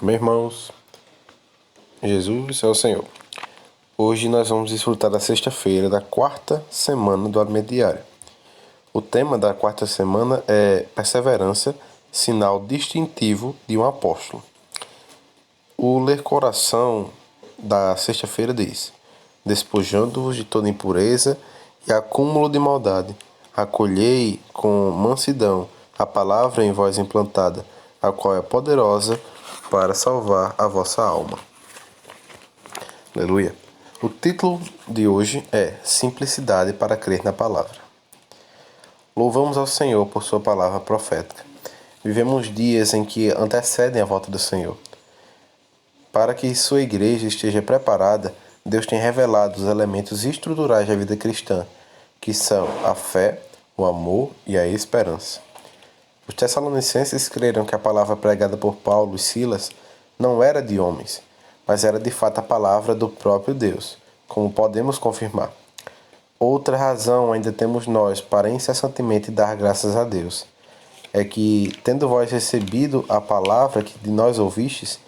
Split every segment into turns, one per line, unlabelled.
Meus irmãos, Jesus é o Senhor. Hoje nós vamos desfrutar da sexta-feira da quarta semana do Alimento Diário. O tema da quarta semana é perseverança, sinal distintivo de um apóstolo. O ler coração da sexta-feira diz: despojando-vos de toda impureza e acúmulo de maldade, acolhei com mansidão a palavra em vós implantada, a qual é poderosa para salvar a vossa alma. Aleluia. O título de hoje é Simplicidade para crer na palavra. Louvamos ao Senhor por sua palavra profética. Vivemos dias em que antecedem a volta do Senhor. Para que sua igreja esteja preparada, Deus tem revelado os elementos estruturais da vida cristã, que são a fé, o amor e a esperança. Os tessalonicenses creram que a palavra pregada por Paulo e Silas não era de homens, mas era de fato a palavra do próprio Deus, como podemos confirmar. Outra razão ainda temos nós para incessantemente dar graças a Deus, é que, tendo vós recebido a palavra que de nós ouvistes,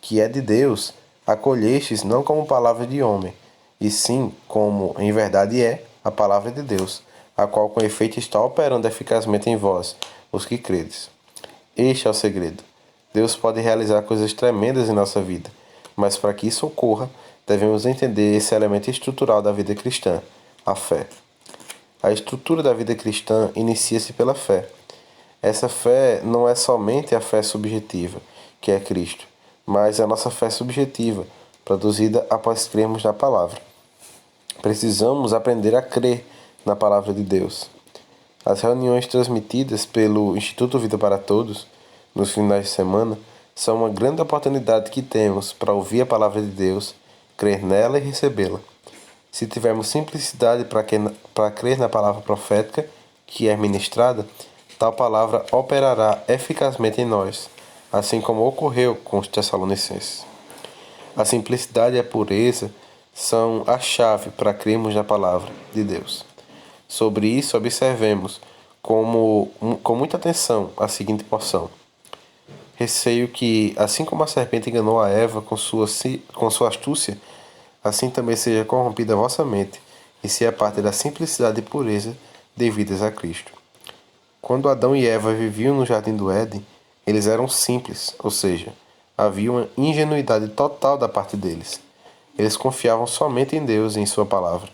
que é de Deus, acolhestes não como palavra de homem, e sim como, em verdade a palavra de Deus, a qual com efeito está operando eficazmente em vós, os que credes. Este é o segredo. Deus pode realizar coisas tremendas em nossa vida, mas para que isso ocorra, devemos entender esse elemento estrutural da vida cristã, a fé. A estrutura da vida cristã inicia-se pela fé. Essa fé não é somente a fé subjetiva, que é Cristo, mas a nossa fé subjetiva, produzida após crermos na palavra. Precisamos aprender a crer na palavra de Deus. As reuniões transmitidas pelo Instituto Vida para Todos, nos finais de semana, são uma grande oportunidade que temos para ouvir a palavra de Deus, crer nela e recebê-la. Se tivermos simplicidade para crer na palavra profética que é ministrada, tal palavra operará eficazmente em nós, assim como ocorreu com os tessalonicenses. A simplicidade e a pureza são a chave para crermos na palavra de Deus. Sobre isso, observemos com muita atenção a seguinte porção. Receio que, assim como a serpente enganou a Eva com sua astúcia, assim também seja corrompida a vossa mente, e se é parte da simplicidade e pureza devidas a Cristo. Quando Adão e Eva viviam no jardim do Éden, eles eram simples, ou seja, havia uma ingenuidade total da parte deles. Eles confiavam somente em Deus e em sua palavra.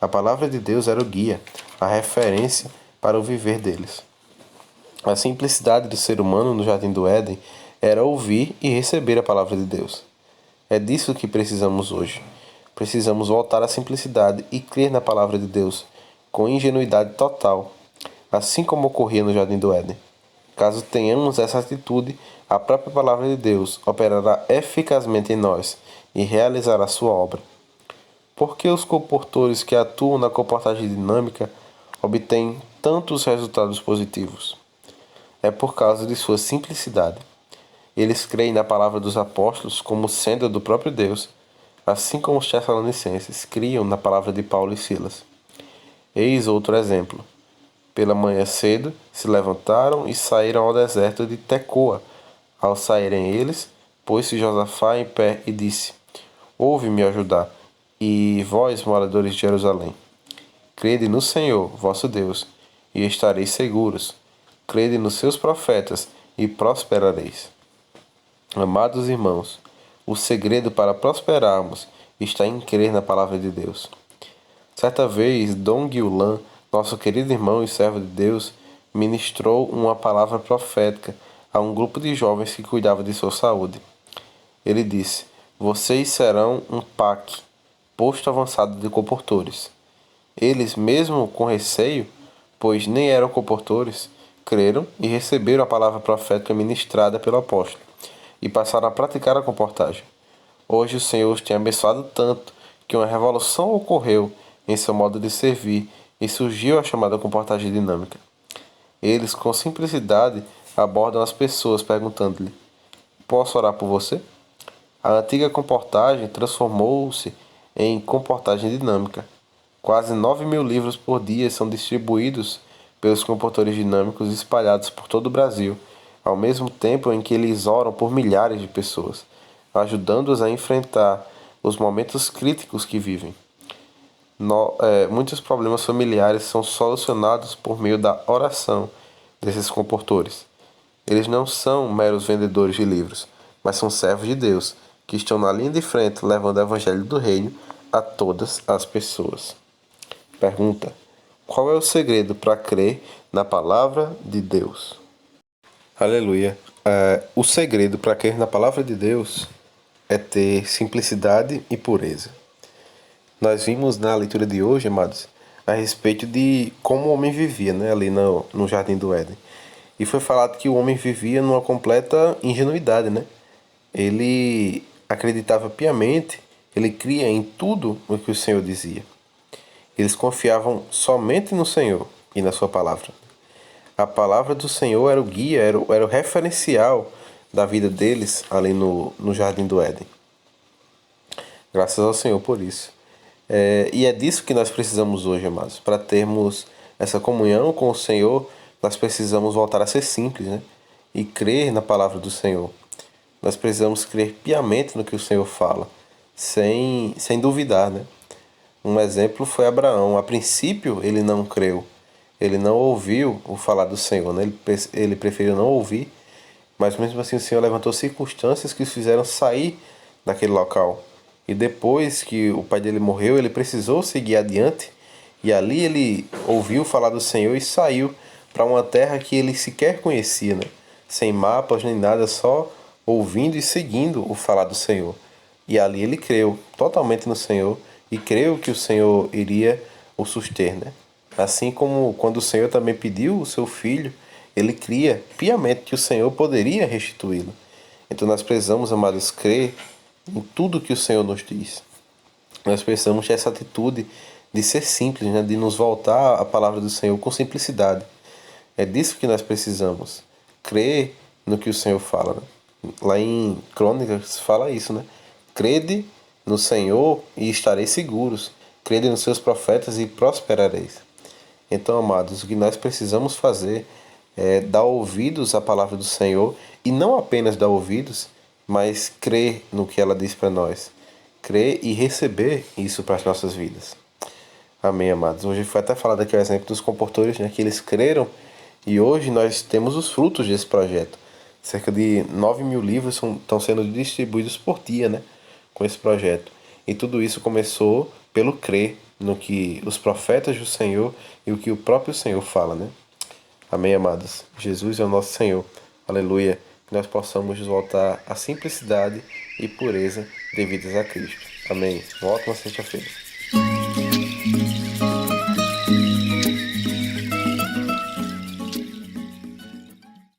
A palavra de Deus era o guia, a referência para o viver deles. A simplicidade do ser humano no jardim do Éden era ouvir e receber a palavra de Deus. É disso que precisamos hoje. Precisamos voltar à simplicidade e crer na palavra de Deus com ingenuidade total, assim como ocorria no jardim do Éden. Caso tenhamos essa atitude, a própria palavra de Deus operará eficazmente em nós e realizará sua obra. Por que os comportores que atuam na comportagem dinâmica obtêm tantos resultados positivos? É por causa de sua simplicidade. Eles creem na palavra dos apóstolos como sendo do próprio Deus, assim como os tessalonicenses criam na palavra de Paulo e Silas. Eis outro exemplo. Pela manhã cedo se levantaram e saíram ao deserto de Tecoa. Ao saírem eles, pôs-se Josafá em pé e disse: Ouve-me, ó Judá, e vós, moradores de Jerusalém. Crede no Senhor, vosso Deus, e estareis seguros. Crede nos seus profetas, e prosperareis. Amados irmãos, o segredo para prosperarmos está em crer na palavra de Deus. Certa vez, Dom Guiulan, nosso querido irmão e servo de Deus, ministrou uma palavra profética a um grupo de jovens que cuidava de sua saúde. Ele disse: Vocês serão um PAC, posto avançado de comportores. Eles, mesmo com receio, pois nem eram comportores, creram e receberam a palavra profética ministrada pelo apóstolo e passaram a praticar a comportagem. Hoje o Senhor os tem abençoado tanto que uma revolução ocorreu em seu modo de servir e surgiu a chamada comportagem dinâmica. Eles, com simplicidade, abordam as pessoas perguntando-lhe: Posso orar por você? A antiga comportagem transformou-se em comportagem dinâmica. Quase 9.000 livros por dia são distribuídos pelos comportores dinâmicos espalhados por todo o Brasil, ao mesmo tempo em que eles oram por milhares de pessoas, ajudando-os a enfrentar os momentos críticos que vivem. Muitos problemas familiares são solucionados por meio da oração desses comportores. Eles não são meros vendedores de livros, mas são servos de Deus, que estão na linha de frente levando o evangelho do reino a todas as pessoas. Pergunta: qual é o segredo para crer na palavra de Deus? Aleluia. O segredo para crer na palavra de Deus é ter simplicidade e pureza. Nós vimos na leitura de hoje, amados, a respeito de como o homem vivia, né, ali no Jardim do Éden. E foi falado que o homem vivia numa completa ingenuidade, né? Ele acreditava piamente, ele cria em tudo o que o Senhor dizia. Eles confiavam somente no Senhor e na sua palavra. A palavra do Senhor era o guia, era o referencial da vida deles ali no Jardim do Éden. Graças ao Senhor por isso. E é disso que nós precisamos hoje, amados. Para termos essa comunhão com o Senhor, nós precisamos voltar a ser simples, né? E crer na palavra do Senhor. Nós precisamos crer piamente no que o Senhor fala, sem duvidar, né? Um exemplo foi Abraão. A princípio, ele não creu. Ele não ouviu o falar do Senhor, né? Ele preferiu não ouvir, mas mesmo assim o Senhor levantou circunstâncias que os fizeram sair daquele local. E depois que o pai dele morreu, ele precisou seguir adiante. E ali ele ouviu falar do Senhor e saiu para uma terra que ele sequer conhecia, né? Sem mapas nem nada, só ouvindo e seguindo o falar do Senhor. E ali ele creu totalmente no Senhor e creu que o Senhor iria o suster, né? Assim como quando o Senhor também pediu o seu filho, ele cria piamente que o Senhor poderia restituí-lo. Então nós precisamos, amados, crer em tudo que o Senhor nos diz. Nós precisamos ter essa atitude de ser simples, né? De nos voltar à palavra do Senhor com simplicidade. É disso que nós precisamos. Crer no que o Senhor fala, né? Lá em Crônicas fala isso, né? Crede no Senhor e estareis seguros. Crede nos seus profetas e prosperareis. Então, amados, o que nós precisamos fazer é dar ouvidos à palavra do Senhor e não apenas dar ouvidos, mas crer no que ela diz para nós. Crer e receber isso para as nossas vidas. Amém, amados. Hoje foi até falado aqui o exemplo dos comportores, né, que eles creram e hoje nós temos os frutos desse projeto. Cerca de 9.000 livros estão sendo distribuídos por dia, né, com esse projeto. E tudo isso começou pelo crer no que os profetas do Senhor e o que o próprio Senhor fala, né? Amém, amados. Jesus é o nosso Senhor. Aleluia. Que nós possamos voltar à simplicidade e pureza devidas a Cristo. Amém. Uma ótima sexta-feira.